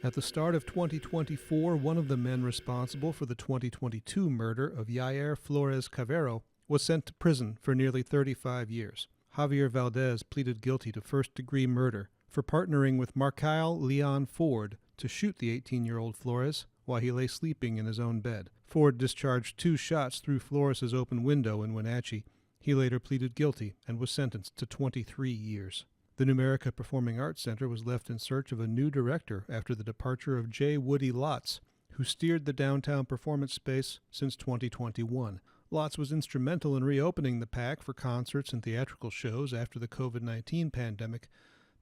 At the start of 2024, one of the men responsible for the 2022 murder of Yair Flores Cavero was sent to prison for nearly 35 years. Javier Valdez pleaded guilty to first-degree murder for partnering with Markyle Leon Ford to shoot the 18-year-old Flores while he lay sleeping in his own bed. Ford discharged 2 shots through Flores' open window in Wenatchee. He later pleaded guilty and was sentenced to 23 years. The Numerica Performing Arts Center was left in search of a new director after the departure of J. Woody Lotz, who steered the downtown performance space since 2021. Lotz was instrumental in reopening the PAC for concerts and theatrical shows after the COVID-19 pandemic.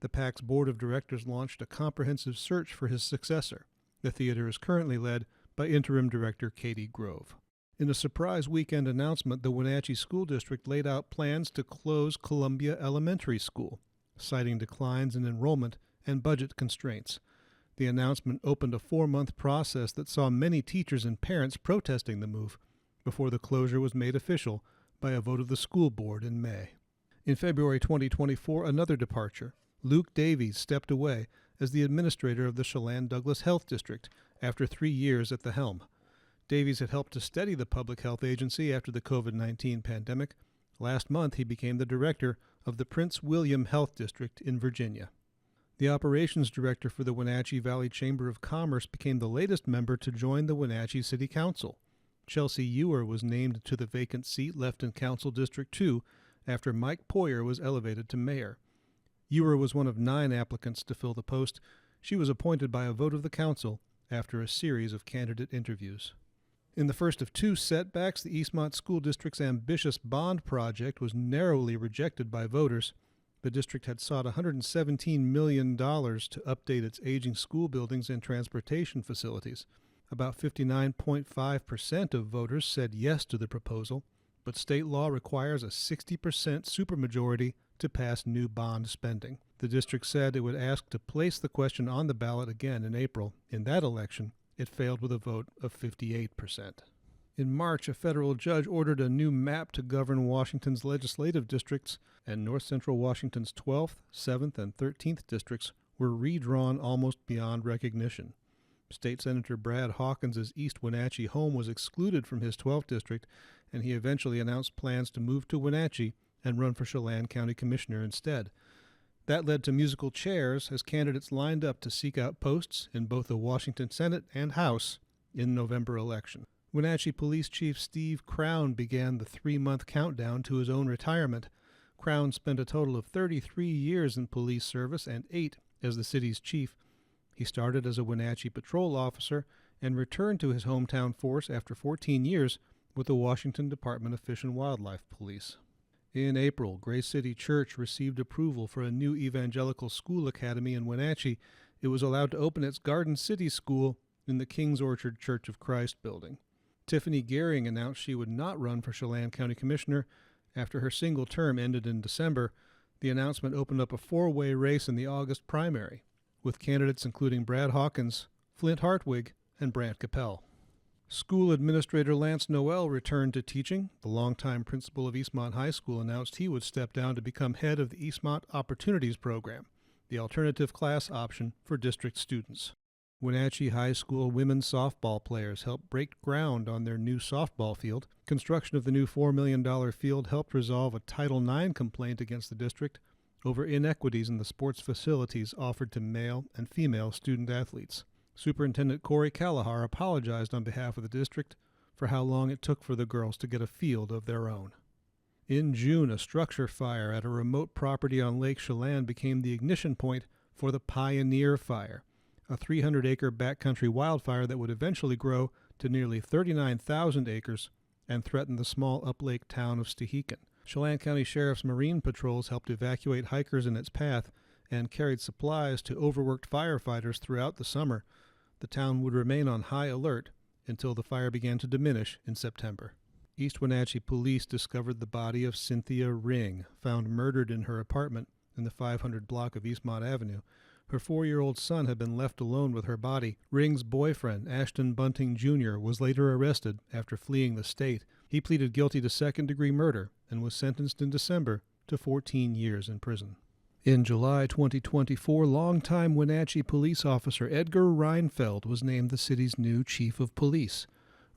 The PAC's board of directors launched a comprehensive search for his successor. The theater is currently led by interim director Katie Grove. In a surprise weekend announcement, the Wenatchee School District laid out plans to close Columbia Elementary School, citing declines in enrollment and budget constraints. The announcement opened a 4-month process that saw many teachers and parents protesting the move before the closure was made official by a vote of the school board in May. In February 2024, another departure. Luke Davies stepped away as the administrator of the Chelan Douglas Health District after 3 years at the helm. Davies had helped to steady the public health agency after the COVID-19 pandemic. Last month, he became the director of the Prince William Health District in Virginia. The operations director for the Wenatchee Valley Chamber of Commerce became the latest member to join the Wenatchee City Council. Chelsea Ewer was named to the vacant seat left in Council District 2 after Mike Poyer was elevated to mayor. Ewer was one of 9 applicants to fill the post. She was appointed by a vote of the council after a series of candidate interviews. In the first of 2 setbacks, the Eastmont School District's ambitious bond project was narrowly rejected by voters. The district had sought $117 million to update its aging school buildings and transportation facilities. About 59.5% of voters said yes to the proposal, but state law requires a 60% supermajority to pass new bond spending. The district said it would ask to place the question on the ballot again in April. In that election, it failed with a vote of 58%. In March, a federal judge ordered a new map to govern Washington's legislative districts, and North Central Washington's 12th, 7th, and 13th districts were redrawn almost beyond recognition. State Senator Brad Hawkins' East Wenatchee home was excluded from his 12th district, and he eventually announced plans to move to Wenatchee and run for Chelan County Commissioner instead. That led to musical chairs as candidates lined up to seek out posts in both the Washington Senate and House in November election. Wenatchee Police Chief Steve Crown began the 3-month countdown to his own retirement. Crown spent a total of 33 years in police service and 8 as the city's chief. He started as a Wenatchee patrol officer and returned to his hometown force after 14 years with the Washington Department of Fish and Wildlife Police. In April, Grace City Church received approval for a new evangelical school academy in Wenatchee. It was allowed to open its Garden City School in the King's Orchard Church of Christ building. Tiffany Gehring announced she would not run for Chelan County Commissioner after her single term ended in December. The announcement opened up a 4-way race in the August primary, with candidates including Brad Hawkins, Flint Hartwig, and Brant Capel. School Administrator Lance Noel returned to teaching. The longtime principal of Eastmont High School announced he would step down to become head of the Eastmont Opportunities Program, the alternative class option for district students. Wenatchee High School women's softball players helped break ground on their new softball field. Construction of the new $4 million field helped resolve a Title IX complaint against the district over inequities in the sports facilities offered to male and female student athletes. Superintendent Corey Callahar apologized on behalf of the district for how long it took for the girls to get a field of their own. In June, a structure fire at a remote property on Lake Chelan became the ignition point for the Pioneer Fire, a 300-acre backcountry wildfire that would eventually grow to nearly 39,000 acres and threaten the small up-lake town of Stehekin. Chelan County Sheriff's Marine patrols helped evacuate hikers in its path and carried supplies to overworked firefighters throughout the summer. The town would remain on high alert until the fire began to diminish in September. East Wenatchee police discovered the body of Cynthia Ring, found murdered in her apartment in the 500 block of Eastmont Avenue. Her 4-year-old son had been left alone with her body. Ring's boyfriend, Ashton Bunting Jr., was later arrested after fleeing the state. He pleaded guilty to second-degree murder and was sentenced in December to 14 years in prison. In July 2024, longtime Wenatchee police officer Edgar Reinfeld was named the city's new chief of police.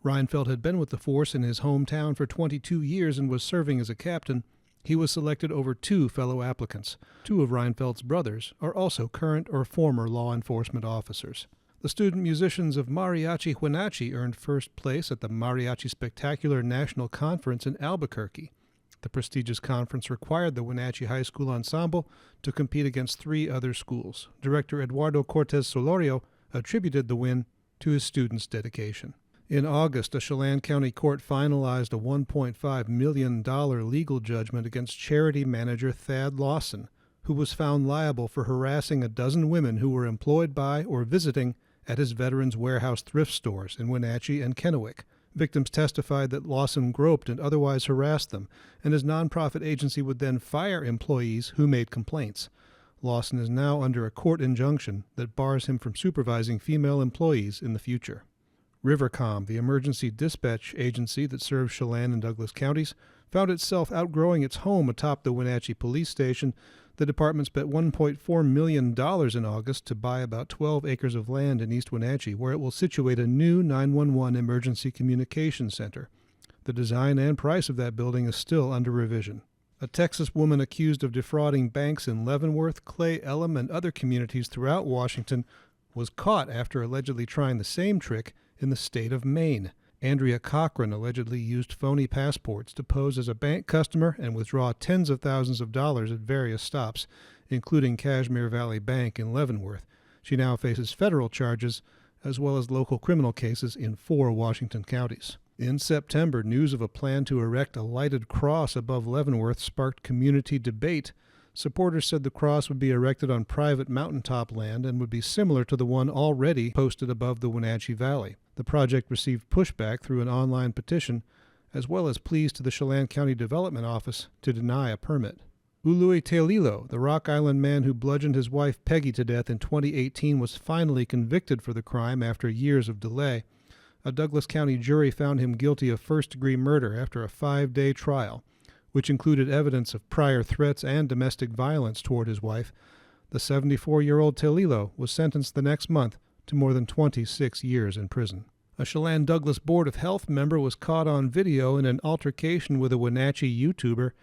Reinfeld had been with the force in his hometown for 22 years and was serving as a captain. He was selected over two fellow applicants. Two of Reinfeld's brothers are also current or former law enforcement officers. The student musicians of Mariachi Wenatchee earned first place at the Mariachi Spectacular National Conference in Albuquerque. The prestigious conference required the Wenatchee High School Ensemble to compete against three other schools. Director Eduardo Cortez Solorio attributed the win to his students' dedication. In August, a Chelan County court finalized a $1.5 million legal judgment against charity manager Thad Lawson, who was found liable for harassing a dozen women who were employed by or visiting at his Veterans Warehouse thrift stores in Wenatchee and Kennewick. Victims testified that Lawson groped and otherwise harassed them, and his nonprofit agency would then fire employees who made complaints. Lawson is now under a court injunction that bars him from supervising female employees in the future. Rivercom, the emergency dispatch agency that serves Chelan and Douglas counties, found itself outgrowing its home atop the Wenatchee Police Station. The department spent $1.4 million in August to buy about 12 acres of land in East Wenatchee, where it will situate a new 911 emergency communications center. The design and price of that building is still under revision. A Texas woman accused of defrauding banks in Leavenworth, Clay, Elam, and other communities throughout Washington was caught after allegedly trying the same trick in the state of Maine. Andrea Cochran allegedly used phony passports to pose as a bank customer and withdraw tens of thousands of dollars at various stops, including Cashmere Valley Bank in Leavenworth. She now faces federal charges as well as local criminal cases in 4 Washington counties. In September, news of a plan to erect a lighted cross above Leavenworth sparked community debate. Supporters said the cross would be erected on private mountaintop land and would be similar to the one already posted above the Wenatchee Valley. The project received pushback through an online petition, as well as pleas to the Chelan County Development Office to deny a permit. Ului Teililo, the Rock Island man who bludgeoned his wife Peggy to death in 2018, was finally convicted for the crime after years of delay. A Douglas County jury found him guilty of first-degree murder after a 5-day trial, which included evidence of prior threats and domestic violence toward his wife. The 74-year-old Teililo was sentenced the next month to more than 26 years in prison. A Chelan Douglas Board of Health member was caught on video in an altercation with a Wenatchee YouTuber.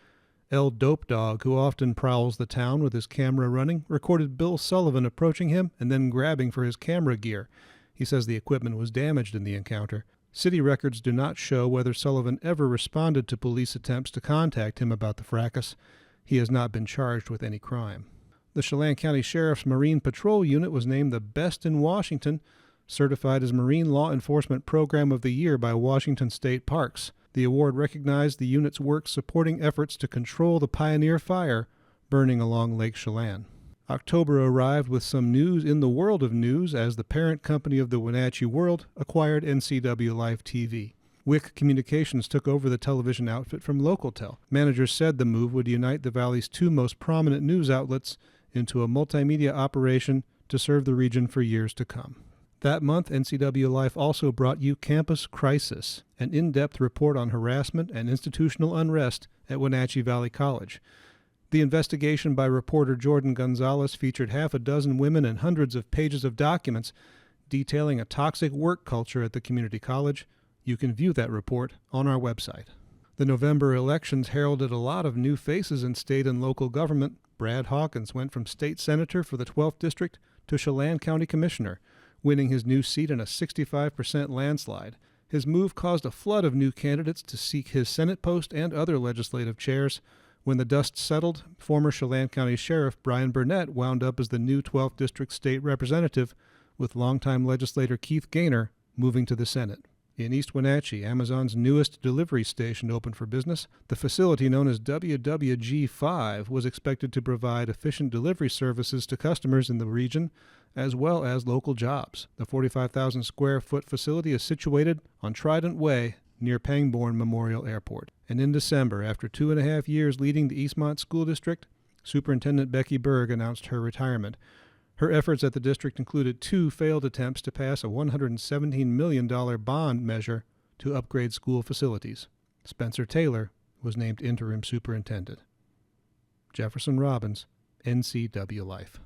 El Dope Dog, who often prowls the town with his camera running, recorded Bill Sullivan approaching him and then grabbing for his camera gear. He says the equipment was damaged in the encounter. City records do not show whether Sullivan ever responded to police attempts to contact him about the fracas. He has not been charged with any crime. The Chelan County Sheriff's Marine Patrol Unit was named the best in Washington, certified as Marine Law Enforcement Program of the Year by Washington State Parks. The award recognized the unit's work supporting efforts to control the Pioneer Fire burning along Lake Chelan. October arrived with some news in the world of news as the parent company of the Wenatchee World acquired NCWLIFE TV. WIC Communications took over the television outfit from Localtel. Managers said the move would unite the Valley's 2 most prominent news outlets into a multimedia operation to serve the region for years to come. That month, NCWLIFE also brought you Campus Crisis, an in-depth report on harassment and institutional unrest at Wenatchee Valley College. The investigation by reporter Jordan Gonzalez featured half a dozen women and hundreds of pages of documents detailing a toxic work culture at the community college. You can view that report on our website. The November elections heralded a lot of new faces in state and local government. Brad Hawkins went from state senator for the 12th district to Chelan County commissioner, winning his new seat in a 65% landslide. His move caused a flood of new candidates to seek his Senate post and other legislative chairs. When the dust settled, former Chelan County Sheriff Brian Burnett wound up as the new 12th District State Representative, with longtime legislator Keith Gaynor moving to the Senate. In East Wenatchee, Amazon's newest delivery station opened for business. The facility, known as WWG5, was expected to provide efficient delivery services to customers in the region, as well as local jobs. The 45,000 square foot facility is situated on Trident Way near Pangbourne Memorial Airport. And in December, after 2.5 years leading the Eastmont School District, Superintendent Becky Berg announced her retirement. Her efforts at the district included 2 failed attempts to pass a $117 million bond measure to upgrade school facilities. Spencer Taylor was named interim superintendent. Jefferson Robbins, NCWLIFE.